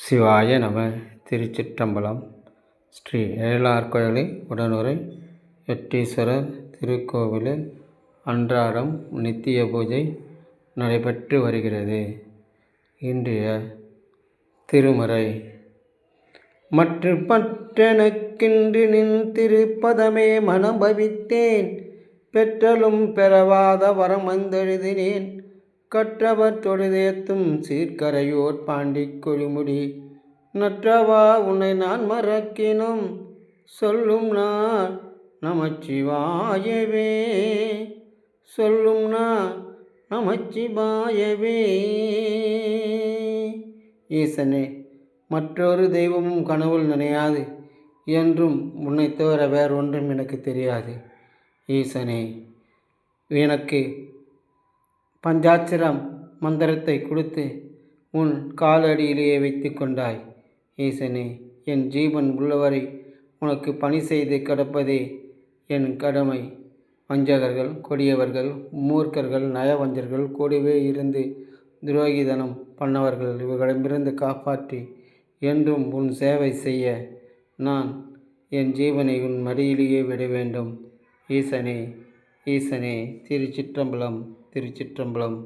சிவாய நம. திருச்சிற்றம்பலம். ஸ்ரீ ஏழார்கோயிலை உடனுரை எட்டீஸ்வரர் திருக்கோவிலில் அன்றாடம் நித்திய பூஜை நடைபெற்று வருகிறது. இன்றைய திருமுறை. மற்று பற்றெனக்கின்று நின் திருப்பதமே மனம் பவித்தேன், பெற்றலும் பெறவாத வரம் வந்தெழுதினேன், கற்றவர் தொழுதேத்தும் சீர்கரையோர் பாண்டிக் கொழுமுடி, நற்றவா உன்னை நான் மறக்கினும் சொல்லும் நான் நமச்சிவாயவே, சொல்லும் நான் நமச்சிவாயவே. ஈசனே, மற்றொரு தெய்வமும் கனவுள் நினையாது, என்றும் உன்னை தவிர வேறொன்றும் எனக்கு தெரியாது. ஈசனே, எனக்கு பஞ்சாட்சரம் மந்திரத்தை கொடுத்து உன் காலடியிலேயே வைத்து கொண்டாய். ஈசனே, என் ஜீவன் உள்ளவரை உனக்கு பணி செய்து கிடப்பதே என் கடமை. வஞ்சகர்கள், கொடியவர்கள், மூர்க்கர்கள், நயவஞ்சர்கள் கூடவே இருந்து துரோகிதனம் பண்ணவர்கள் இவர்களிடமிருந்து காப்பாற்றி என்றும் உன் சேவை செய்ய நான் என் ஜீவனை உன் மடியிலேயே விட வேண்டும். ஈசனே, ஈசனே. திருச்சிற்றம்பலம், திருச்சிற்றம்பலம்.